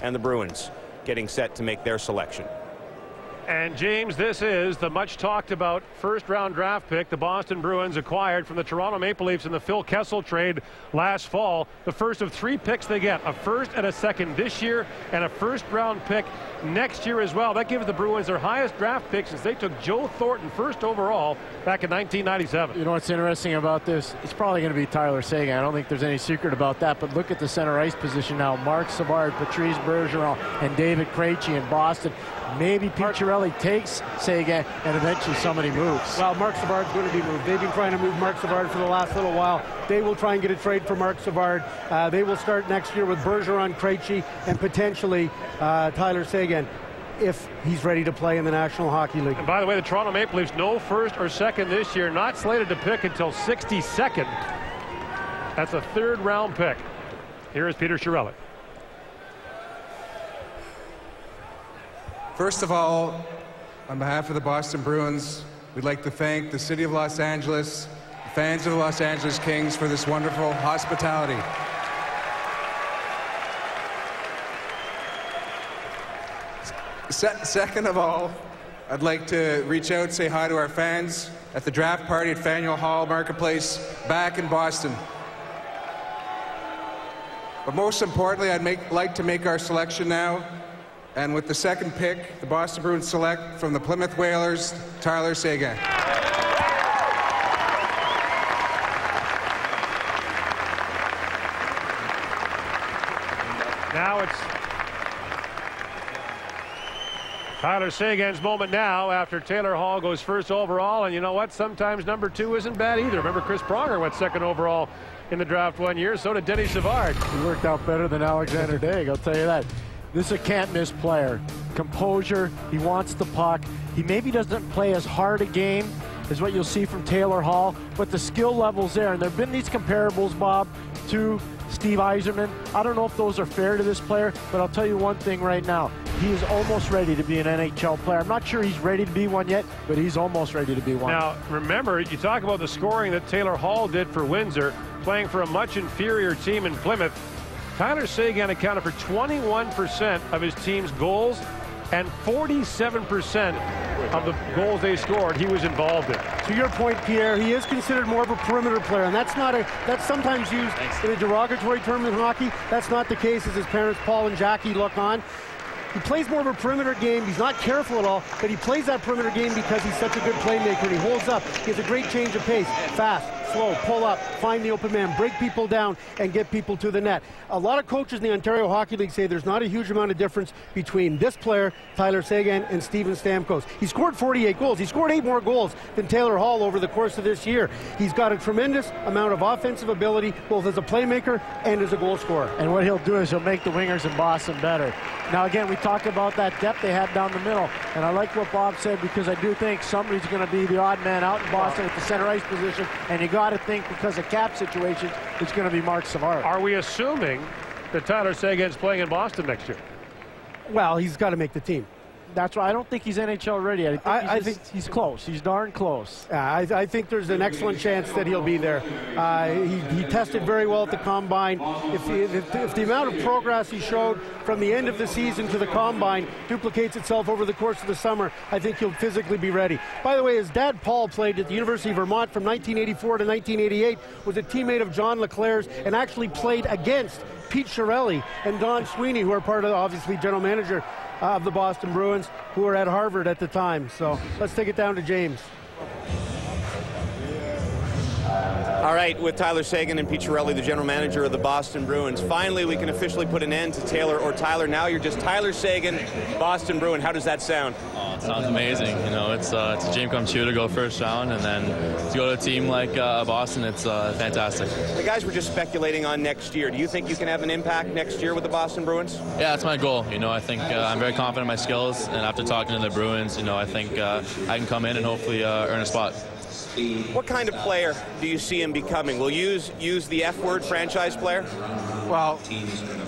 and the Bruins getting set to make their selection. And James, this is the much talked about first-round draft pick the Boston Bruins acquired from the Toronto Maple Leafs in the Phil Kessel trade last fall. The first of 3 picks they get, a first and a second this year and a first-round pick next year as well. That gives the Bruins their highest draft pick since they took Joe Thornton first overall back in 1997. You know what's interesting about this? It's probably going to be Tyler Seguin. I don't think there's any secret about that, but look at the center ice position now. Marc Savard, Patrice Bergeron, and David Krejci in Boston. Maybe Picciarelli takes Seguin and eventually somebody moves. Well, Marc Savard's going to be moved. They've been trying to move Marc Savard for the last little while. They will try and get a trade for Marc Savard. They will start next year with Bergeron, Krejci, and potentially Tyler Seguin if he's ready to play in the National Hockey League. And by the way, the Toronto Maple Leafs, no first or second this year, not slated to pick until 62nd. That's a third-round pick. Here is Peter Chiarelli. First of all, on behalf of the Boston Bruins, we'd like to thank the City of Los Angeles, the fans of the Los Angeles Kings for this wonderful hospitality. Second of all, I'd like to reach out and say hi to our fans at the draft party at Faneuil Hall Marketplace back in Boston. But most importantly, I'd like to make our selection now. And with the second pick, the Boston Bruins select from the Plymouth Whalers, Tyler Seguin. Now it's Tyler Seguin's moment now after Taylor Hall goes first overall. And you know what? Sometimes number 2 isn't bad either. Remember, Chris Pronger went second overall in the draft one year. So did Denny Savard. He worked out better than Alexander Daig, I'll tell you that. This is a can't-miss player. Composure, he wants the puck. He maybe doesn't play as hard a game as what you'll see from Taylor Hall, but the skill level's there. And there have been these comparables, Bob, to Steve Yzerman. I don't know if those are fair to this player, but I'll tell you one thing right now. He is almost ready to be an NHL player. I'm not sure he's ready to be one yet, but he's almost ready to be one. Now, remember, you talk about the scoring that Taylor Hall did for Windsor, playing for a much inferior team in Plymouth. Tyler Seguin accounted for 21% of his team's goals and 47% of the goals they scored he was involved in. To your point, Pierre, he is considered more of a perimeter player, and that's sometimes used in a derogatory term in hockey. That's not the case as his parents Paul and Jackie look on. He plays more of a perimeter game. He's not careful at all, but he plays that perimeter game because he's such a good playmaker, and he holds up. He has a great change of pace. Fast, slow, pull up, find the open man, break people down, and get people to the net. A lot of coaches in the Ontario Hockey League say there's not a huge amount of difference between this player, Tyler Seguin, and Steven Stamkos. He scored 48 goals. He scored 8 more goals than Taylor Hall over the course of this year. He's got a tremendous amount of offensive ability, both as a playmaker and as a goal scorer. And what he'll do is he'll make the wingers in Boston better. Now, again, we talked about that depth they have down the middle, and I like what Bob said because I do think somebody's going to be the odd man out in Boston at the center ice position, and you got to think because of cap situations, it's going to be Marc Savard. Are we assuming that Tyler Seguin's playing in Boston next year? Well, he's got to make the team. That's why I don't think he's NHL ready. I think he's close. He's darn close. I think there's an excellent chance that he'll be there. He tested very well at the Combine. If the amount of progress he showed from the end of the season to the Combine duplicates itself over the course of the summer, I think he'll physically be ready. By the way, his dad, Paul, played at the University of Vermont from 1984 to 1988, was a teammate of John Leclerc's, and actually played against Pete Chiarelli and Don Sweeney, who are part of, obviously, general manager of the Boston Bruins, who were at Harvard at the time. So let's take it down to James. All right, with Tyler Seguin and Pete Chiarelli, the general manager of the Boston Bruins, finally we can officially put an end to Taylor or Tyler. Now you're just Tyler Seguin, Boston Bruin. How does that sound? Oh, it sounds amazing. You know, it's a dream come true to go first round, and then to go to a team like Boston, it's fantastic. The guys were just speculating on next year. Do you think you can have an impact next year with the Boston Bruins? Yeah, that's my goal. You know, I think I'm very confident in my skills, and after talking to the Bruins, you know, I think I can come in and hopefully earn a spot. What kind of player do you see him becoming? Will you use the F word, franchise player? Well,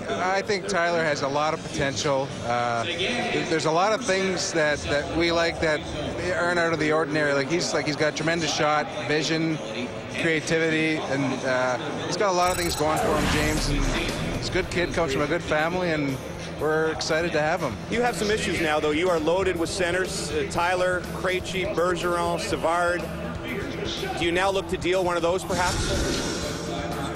I think Tyler has a lot of potential. There's a lot of things that we like that earn out of the ordinary. Like he's got tremendous shot, vision, creativity, and he's got a lot of things going for him, James. And he's a good kid, comes from a good family, and we're excited to have him. You have some issues now, though. You are loaded with centers. Tyler, Krejci, Bergeron, Savard. Do you now look to deal one of those, perhaps?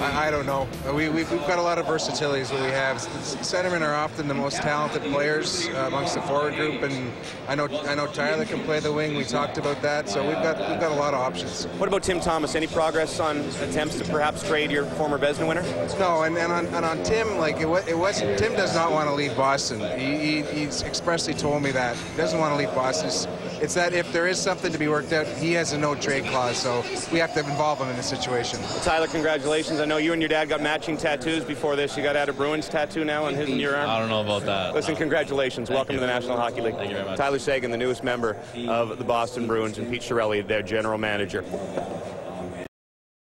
I don't know. We've got a lot of versatility is what we have. Centermen are often the most talented players amongst the forward group, and I know Tyler can play the wing. We talked about that, so we've got a lot of options. What about Tim Thomas? Any progress on attempts to perhaps trade your former Vezina winner? No, and on Tim, like it wasn't. Tim does not want to leave Boston. He's expressly told me that he doesn't want to leave Boston. It's that if there is something to be worked out, he has a no trade clause, so we have to involve him in the situation. Tyler, congratulations. I know you and your dad got matching tattoos before this. You got out a Bruins tattoo now on his and your arm? I don't know about that. Listen, congratulations. Welcome to the National Hockey League. Thank you very much. Tyler Seguin, the newest member of the Boston Bruins, and Pete Chiarelli, their general manager.